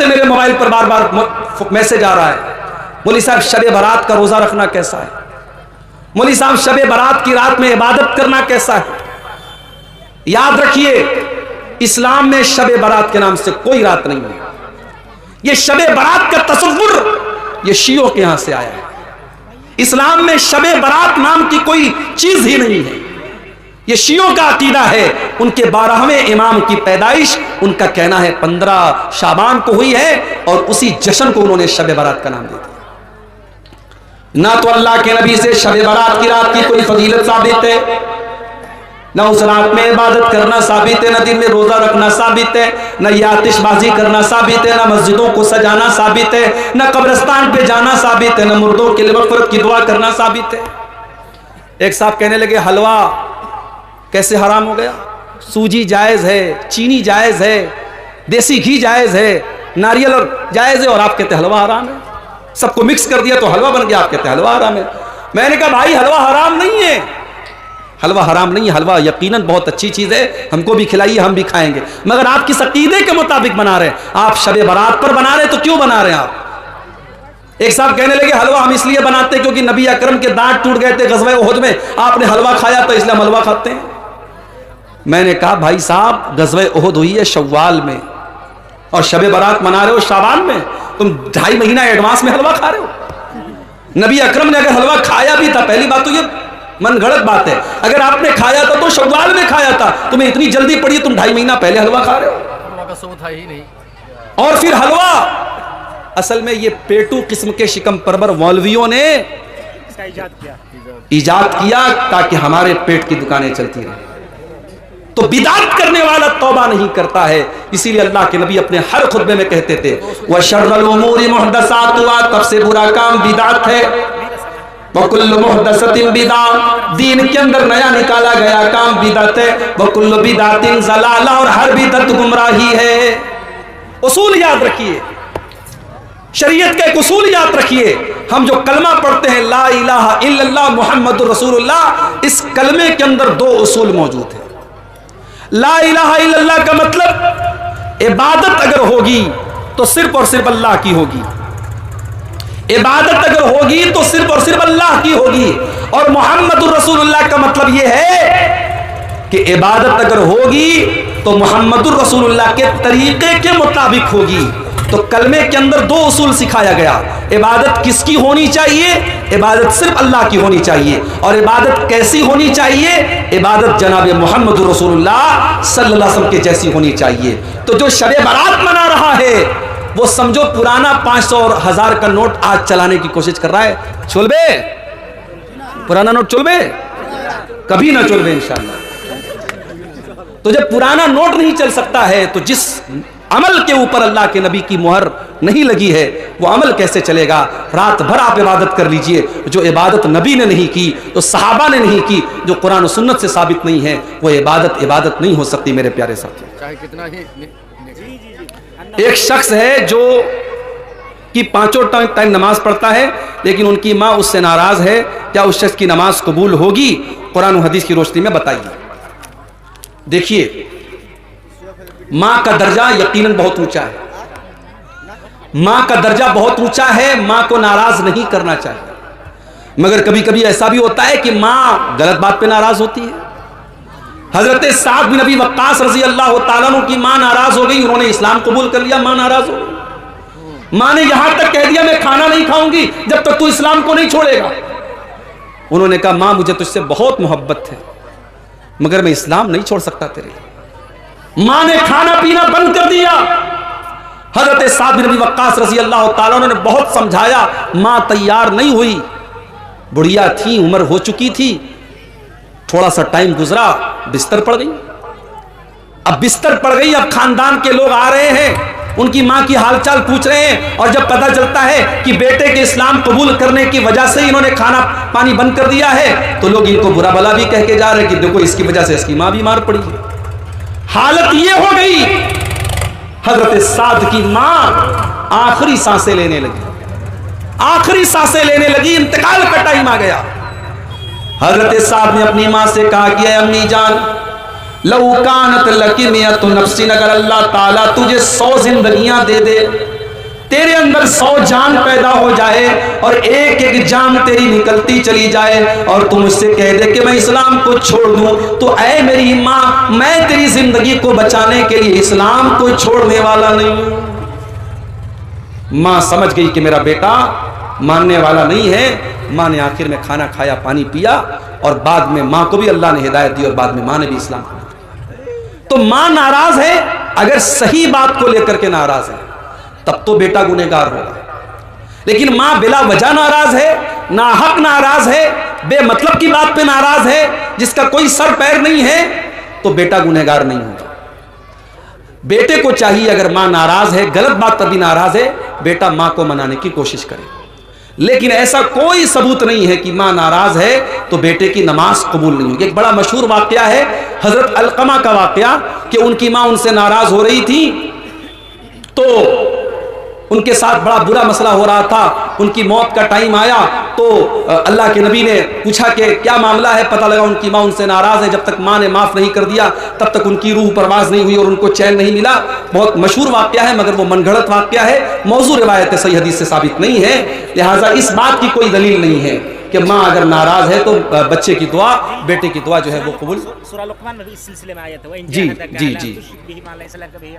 से मेरे मोबाइल पर बार बार मैसेज आ रहा है, मौलवी साहब शब बारात का रोजा रखना कैसा है, मौलवी साहब शब बारात की रात में इबादत करना कैसा है। याद रखिए, इस्लाम में शब बारात के नाम से कोई रात नहीं है। ये शब बारात का तसव्वुर ये शियों के यहां से आया है। इस्लाम में शब बारात नाम की कोई चीज ही नहीं है। ये शियों का अकीदा है। उनके 12वें इमाम की पैदाइश उनका कहना है 15 शाबान को हुई है और उसी जश्न को उन्होंने शब बारात का नाम दे दिया। ना तो अल्लाह के नबी से शब बारात की रात की कोई फजीलत साबित है, ना उस रात में इबादत करना साबित है, ना दिन में रोजा रखना साबित है, ना ये आतिशबाजी करना साबित है, ना मस्जिदों को सजाना साबित है, ना कब्रिस्तान पे जाना साबित है, ना मुर्दों के लिए मग़फ़िरत की दुआ करना साबित है। एक साहब कहने लगे हलवा कैसे हराम हो गया? सूजी जायज़ है, चीनी जायज़ है, देसी घी जायज़ है, नारियल जायज़ है और आप कहते हलवा हराम है। सबको मिक्स कर दिया तो हलवा बन गया, आप कहते हलवा हराम है। मैंने कहा भाई हलवा हराम नहीं है, हलवा हराम नहीं है, हलवा यकीनन बहुत अच्छी चीज़ है, हमको भी खिलाइए, हम भी खाएंगे, मगर आप किस अकीदे के मुताबिक बना रहे हैं? आप शब बारात पर बना रहे हैं तो क्यों बना रहे हैं आप? एक साहब कहने लगे हलवा हम इसलिए बनाते हैं क्योंकि नबी अकरम के दांत टूट गए थे ग़ज़वा उहद में, आपने हलवा खाया तो इसलिए हम हलवा खाते हैं। मैंने कहा भाई साहब ग़ज़वा उहद हुई है शव्वाल में और शब बारात मना रहे हो शाबान में, तुम 2.5 महीना एडवांस में हलवा खा रहे हो। नबी अकरम ने अगर हलवा खाया भी था, पहली बात तो ये मन गलत बात है, अगर आपने खाया था तो शव्वाल में खाया था, तुम्हें इतनी जल्दी पड़ी तुम 2.5 महीना पहले हलवा खा रहे हो। हलवा का सो था ही नहीं। और फिर हलवा असल में ये पेटू किस्म के शिकम परवर मौलवियों ने इजाद किया ताकि हमारे पेट की दुकानें चलती रहें। तो बिदात करने वाला तौबा नहीं करता है, इसीलिए अल्लाह के नबी अपने हर खुतबे में कहते थे वह शर्रुल उमूरी मुहदसातुहा, तब से बुरा काम बिदात है, वकुल्लु मुहदसतिन बिदात, दीन के अंदर नया निकाला गया काम बिदात है, वकुल्लु बिदातिन ज़लाला, और हर बिदत गुमराही है। उसूल याद रखिए, शरीयत का एक उसूल याद रखिए। हम जो कलमा पढ़ते हैं ला इलाहा इल्लल्लाह मुहम्मदुर रसूलुल्लाह, इस कलमे के अंदर 2 उसूल मौजूद है। ला इलाहा इल्लल्लाह का मतलब इबादत अगर होगी तो सिर्फ और सिर्फ अल्लाह की होगी, इबादत अगर होगी तो सिर्फ और सिर्फ अल्लाह की होगी। और मुहम्मदुर रसूलुल्लाह का मतलब यह है कि इबादत अगर होगी तो मुहम्मदुर रसूलुल्लाह के तरीके के मुताबिक होगी। तो कलमे के अंदर 2 उसूल सिखाया गया। इबादत किसकी होनी चाहिए? इबादत सिर्फ अल्लाह की होनी चाहिए। और इबादत कैसी होनी चाहिए? इबादत जनाब मुहम्मदुर रसूलुल्लाह सल्लल्लाहु अलैहि वसल्लम के जैसी होनी चाहिए। तो जो शब बारात मना रहा है वो समझो पुराना 500 और 1000 का नोट आज चलाने की कोशिश कर रहा है। चुलबे पुराना नोट, चुलबे कभी ना चुलबे इंशाअल्लाह। तो जब पुराना नोट नहीं चल सकता है तो जिस अमल के ऊपर अल्लाह के नबी की मुहर नहीं लगी है वो अमल कैसे चलेगा? रात भर आप इबादत कर लीजिए, जो इबादत नबी ने नहीं की, जो सहाबा ने नहीं की, जो कुरान और सुन्नत से साबित नहीं है, वो इबादत नहीं हो सकती मेरे प्यारे साथी। चाहे कितना ही एक शख्स है जो कि 5 टाइम नमाज पढ़ता है लेकिन उनकी माँ उससे नाराज है, क्या उस शख्स की नमाज कबूल होगी? कुरान और हदीस की रोशनी में बताइए। देखिए माँ का दर्जा यकीनन बहुत ऊंचा है, माँ का दर्जा बहुत ऊंचा है, माँ को नाराज नहीं करना चाहिए। मगर कभी कभी ऐसा भी होता है कि माँ गलत बात पे नाराज होती है। हजरत साद बिन नबी वक्कास रजी अल्लाह तआला अन्हु की माँ नाराज हो गई, उन्होंने इस्लाम कबूल कर लिया, माँ नाराज हो गई। माँ ने यहां तक कह दिया मैं खाना नहीं खाऊंगी जब तक तू इस्लाम को नहीं छोड़ेगा। उन्होंने कहा माँ मुझे तुझसे बहुत मोहब्बत है मगर मैं इस्लाम नहीं छोड़ सकता तेरे लिए। माँ ने खाना पीना बंद कर दिया। हजरत साद बिन नबी वक्कास रजी अल्लाह तआला अन्हु ने बहुत समझाया, माँ तैयार नहीं हुई, बुढ़िया थी, उम्र हो चुकी थी, थोड़ा सा टाइम गुजरा, बिस्तर पड़ गई। अब बिस्तर पड़ गई, अब खानदान के लोग आ रहे हैं, उनकी माँ की हालचाल पूछ रहे हैं, और जब पता चलता है कि बेटे के इस्लाम कबूल करने की वजह से इन्होंने खाना पानी बंद कर दिया है, तो लोग इनको बुरा भला भी कह के जा रहे हैं कि देखो इसकी वजह से इसकी माँ बीमार पड़ी। हालत ये हो गई, हजरत साद की माँ आखिरी सांसें लेने लगी, आखिरी सांसें लेने लगी, इंतकाल का टाइम आ गया। हजरत साद ने अपनी माँ से कहा कि अम्मी जान, लौ कानत लकी मियतु नफ्सिन, अगर अल्लाह ताला तुझे 100 जिंदगियां दे दे तेरे अंदर 100 जान पैदा हो जाए और एक एक जान तेरी निकलती चली जाए और तुम मुझसे कह दे कि मैं इस्लाम को छोड़ दूं, तो ऐ मेरी माँ, मैं तेरी जिंदगी को बचाने के लिए इस्लाम को छोड़ने वाला नहीं हूं। माँ समझ गई कि मेरा बेटा मानने वाला नहीं है। माँ ने आखिर में खाना खाया, पानी पिया और बाद में माँ को भी अल्लाह ने हिदायत दी और बाद में माँ ने भी इस्लाम किया। तो माँ नाराज है, अगर सही बात को लेकर के नाराज है तब तो बेटा गुनहगार होगा, लेकिन माँ बिला वजह नाराज है, नाहक नाराज है, बेमतलब की बात पे नाराज है, जिसका कोई सर पैर नहीं है, तो बेटा गुनहगार नहीं होगा। बेटे को चाहिए अगर माँ नाराज है, गलत बात पर भी नाराज है, बेटा माँ को मनाने की कोशिश करे। लेकिन ऐसा कोई सबूत नहीं है कि माँ नाराज है तो बेटे की नमाज कबूल नहीं होगी। एक बड़ा मशहूर वाकया है हजरत अलकमा का वाकया कि उनकी माँ उनसे नाराज हो रही थी, तो उनके साथ बड़ा बुरा मसला हो रहा था। उनकी मौत का टाइम आया तो अल्लाह के नबी ने पूछा कि क्या मामला है। पता लगा उनकी माँ उनसे नाराज है, जब तक माँ ने माफ़ नहीं कर दिया तब तक उनकी रूह परवाज नहीं हुई और उनको चैन नहीं मिला। बहुत मशहूर वाकया है, मगर वो मनगढ़ंत वाकया है, मौजू रिवायत सही हदीस से साबित नहीं है। लिहाजा इस बात की कोई दलील नहीं है कि माँ अगर नाराज है तो बच्चे की दुआ, बेटे की दुआ जो है वो कबूल। सूरह लुक़मान में भी इस सिलसिले में आयत है। जी जी जी।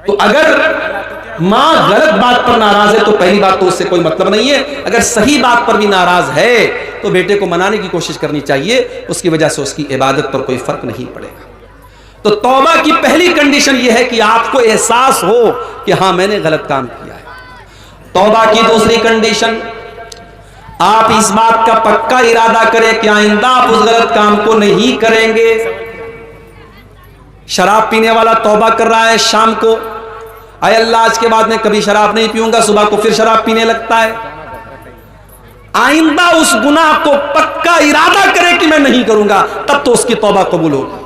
तो अगर माँ गलत बात पर नाराज है तो पहली बात तो उससे कोई मतलब नहीं है। अगर सही बात पर भी नाराज है तो बेटे को मनाने की कोशिश करनी चाहिए, उसकी वजह से उसकी इबादत पर कोई फर्क नहीं पड़ेगा। तो तौबा की पहली कंडीशन यह है कि आपको एहसास हो कि हाँ मैंने गलत काम किया है। तौबा की दूसरी कंडीशन, आप इस बात का पक्का इरादा करें कि आइंदा आप उस गलत काम को नहीं करेंगे। शराब पीने वाला तौबा कर रहा है शाम को, आय अल्लाह आज के बाद मैं कभी शराब नहीं पीऊंगा, सुबह को फिर शराब पीने लगता है। आइंदा उस गुनाह को पक्का इरादा करे कि मैं नहीं करूंगा, तब तो उसकी तौबा कबूल होगी,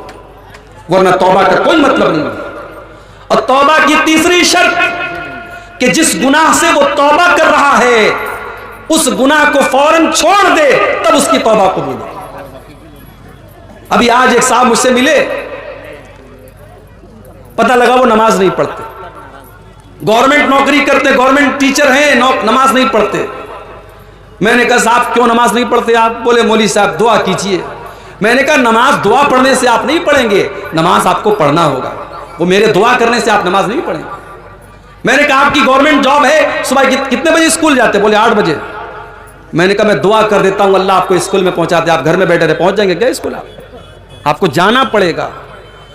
वरना तौबा का कोई मतलब नहीं। और तौबा की तीसरी शर्त कि जिस गुनाह से वो तौबा कर रहा है उस गुनाह को फौरन छोड़ दे, तब उसकी तौबा कबूल हो। अभी आज एक साहब मुझसे मिले, पता लगा वो नमाज नहीं पढ़ते, गवर्नमेंट नौकरी करते, गवर्नमेंट टीचर हैं, नमाज नहीं पढ़ते। मैंने कहा साहब क्यों नमाज नहीं पढ़ते आप? बोले मौली साहब दुआ कीजिए। मैंने कहा नमाज दुआ पढ़ने से आप नहीं पढ़ेंगे, नमाज आपको पढ़ना होगा, वो मेरे दुआ करने से आप नमाज नहीं पढ़ेंगे। मैंने कहा आपकी गवर्नमेंट जॉब है, सुबह कितने बजे स्कूल जाते? बोले 8 बजे। मैंने कहा मैं दुआ कर देता हूं अल्लाह आपको स्कूल में पहुंचा दे, आप घर में बैठे रहे, पहुंच जाएंगे क्या स्कूल? आपको जाना पड़ेगा,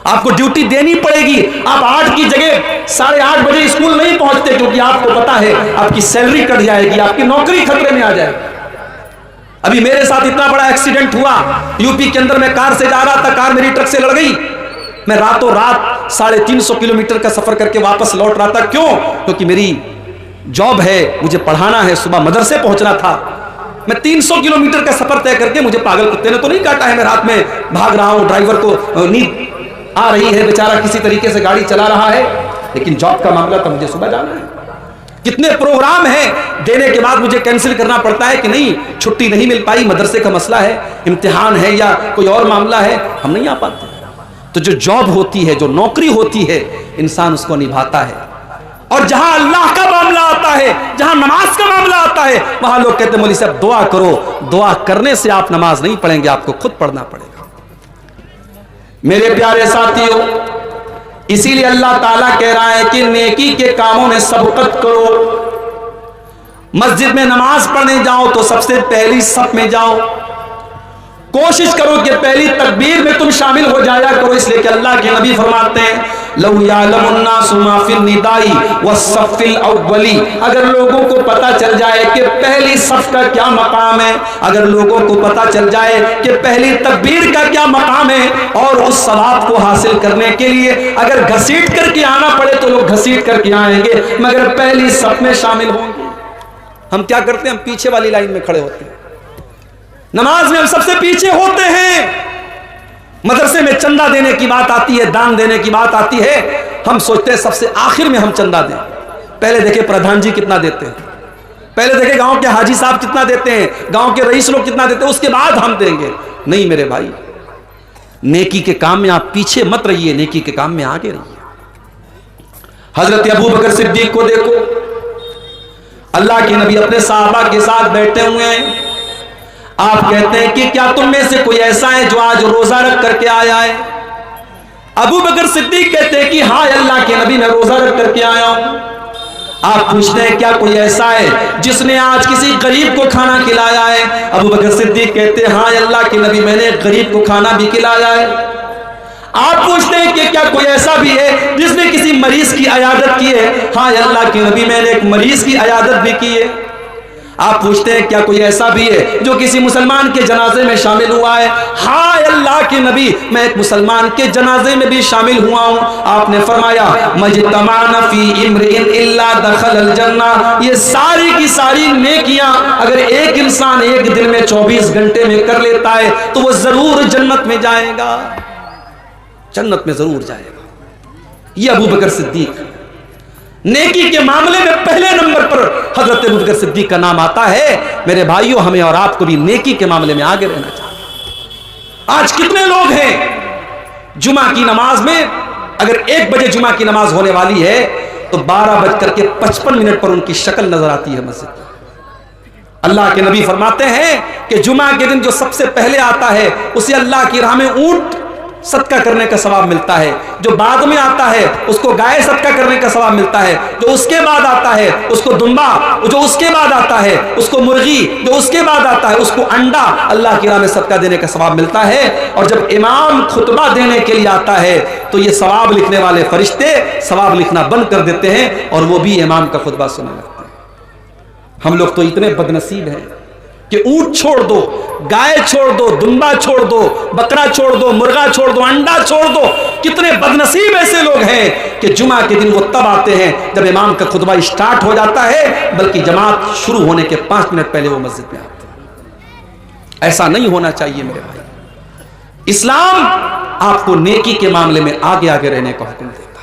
आपको ड्यूटी देनी पड़ेगी। आप 8 की जगह 8:30 बजे स्कूल नहीं पहुंचते, क्योंकि आपको पता है आपकी सैलरी कट जाएगी, आपकी नौकरी खतरे में आ जाएगी। अभी मेरे साथ इतना बड़ा एक्सीडेंट हुआ यूपी के अंदर, मैं कार से जा रहा था, कार मेरी ट्रक से लड़ गई। मैं रातों रात 350 किलोमीटर का सफर करके वापस लौट रहा था। क्यों? क्योंकि मेरी जॉब है, मुझे पढ़ाना है, सुबह मदरसे पहुंचना था। मैं 300 किलोमीटर का सफर तय करके, मुझे पागल कुत्ते ने तो नहीं काटा है, मैं रात में भाग रहा हूं, ड्राइवर को नींद आ रही है, बेचारा किसी तरीके से गाड़ी चला रहा है, लेकिन जॉब का मामला था, मुझे सुबह जाना है। कितने प्रोग्राम हैं, देने के बाद मुझे कैंसिल करना पड़ता है कि नहीं छुट्टी नहीं मिल पाई, मदरसे का मसला है, इम्तिहान है या कोई और मामला है, हम नहीं आ पाते। तो जो जॉब होती है, जो नौकरी होती है, इंसान उसको निभाता है। और जहां अल्लाह का मामला आता है, जहां नमाज का मामला आता है, वहां लोग कहते हैं मौलवी साहब दुआ करो। दुआ करने से आप नमाज नहीं पढ़ेंगे, आपको खुद पढ़ना पड़ेगा। मेरे प्यारे साथियों, इसीलिए अल्लाह ताला कह रहा है कि नेकी के कामों में सबकत करो। मस्जिद में नमाज पढ़ने जाओ तो सबसे पहली सफ में जाओ, कोशिश करो कि पहली तकबीर में तुम शामिल हो जाया करो। इसलिए कि अल्लाह के नबी फरमाते हैं लौ यालमुन्नासु मा फिन निदाई वस्सफ़िल अव्वली, अगर लोगों को पता चल जाए कि पहली सफ का क्या मकाम है, अगर लोगों को पता चल जाए कि पहली तकबीर का क्या मकाम है, और उस सवाब को हासिल करने के लिए अगर घसीट करके आना पड़े तो लोग घसीट करके आएंगे, मगर पहली सफ में शामिल होंगे। हम क्या करते हैं? हम पीछे वाली लाइन में खड़े होते हैं, नमाज में हम सबसे पीछे होते हैं। मदरसे में चंदा देने की बात आती है, दान देने की बात आती है, हम सोचते हैं सबसे आखिर में हम चंदा दें। पहले देखे प्रधान जी कितना देते हैं, पहले देखे गांव के हाजी साहब कितना देते हैं, गांव के रईस लोग कितना देते हैं, उसके बाद हम देंगे। नहीं मेरे भाई, नेकी के काम में आप पीछे मत रहिए, नेकी के काम में आगे रहिए। हजरत अबू बकर सिद्दीक को देखो, अल्लाह के नबी अपने साहबा के साथ बैठे हुए हैं। आप कहते हैं कि क्या तुम में से कोई ऐसा है जो आज रोजा रख करके आया है? अबू बकर सिद्दीक कहते हैं कि हाँ अल्लाह के नबी, मैं रोजा रख करके आया हूं। आप पूछते हैं क्या कोई ऐसा है जिसने आज किसी गरीब को खाना खिलाया है? अबू बकर सिद्दीक कहते हैं हाँ अल्लाह के नबी, मैंने एक गरीब को खाना भी खिलाया है। आप पूछते हैं कि क्या कोई ऐसा भी है जिसने किसी मरीज की इयादत की है? हाँ अल्लाह के नबी, मैंने एक मरीज की इयादत भी की है। आप पूछते हैं क्या कोई ऐसा भी है जो किसी मुसलमान के जनाजे में शामिल हुआ है? हाँ अल्लाह के नबी, मैं एक मुसलमान के जनाजे में भी शामिल हुआ हूं। आपने फरमाया मजतमाना फी इम्रिइन इल्ला दखलल जन्ना, ये सारी की सारी नेकियां अगर एक इंसान एक दिन में 24 घंटे में कर लेता है तो वो जरूर जन्नत में जाएगा, जन्नत में जरूर जाएगा। ये अबू बकर सिद्दीक, नेकी के मामले में पहले नंबर पर हजरत अबू बकर सिद्दीक का नाम आता है। मेरे भाइयों, हमें और आपको भी नेकी के मामले में आगे रहना चाहिए। आज कितने लोग हैं जुमा की नमाज में, अगर 1 बजे जुमा की नमाज होने वाली है तो 12:55 पर उनकी शक्ल नजर आती है मस्जिद में। अल्लाह के नबी फरमाते हैं कि जुमा के दिन जो सबसे पहले आता है उसे अल्लाह की राह में ऊंट सदका करने का सवाब मिलता है, जो बाद में आता है उसको गाय सदका करने का सवाब मिलता है, जो उसके बाद आता है उसको दुम्बा, जो उसके बाद आता है उसको मुर्गी, जो उसके बाद आता है उसको अंडा अल्लाह की राह में सदका देने का सवाब मिलता है। और जब इमाम खुतबा देने के लिए आता है तो ये सवाब लिखने वाले फरिश्ते सवाब लिखना बंद कर देते हैं और वो भी इमाम का खुतबा सुनने लगते हैं। हम लोग तो इतने बदनसीब हैं कि ऊंट छोड़ दो, गाय छोड़ दो, दुम्बा छोड़ दो, बकरा छोड़ दो, मुर्गा छोड़ दो, अंडा छोड़ दो। कितने बदनसीब ऐसे लोग हैं कि जुमा के दिन वो तब आते हैं जब इमाम का खुतबा स्टार्ट हो जाता है, बल्कि जमात शुरू होने के 5 मिनट पहले वो मस्जिद में आते हैं। ऐसा नहीं होना चाहिए मेरे भाई। इस्लाम आपको नेकी के मामले में आगे आगे रहने का हुक्म देता है।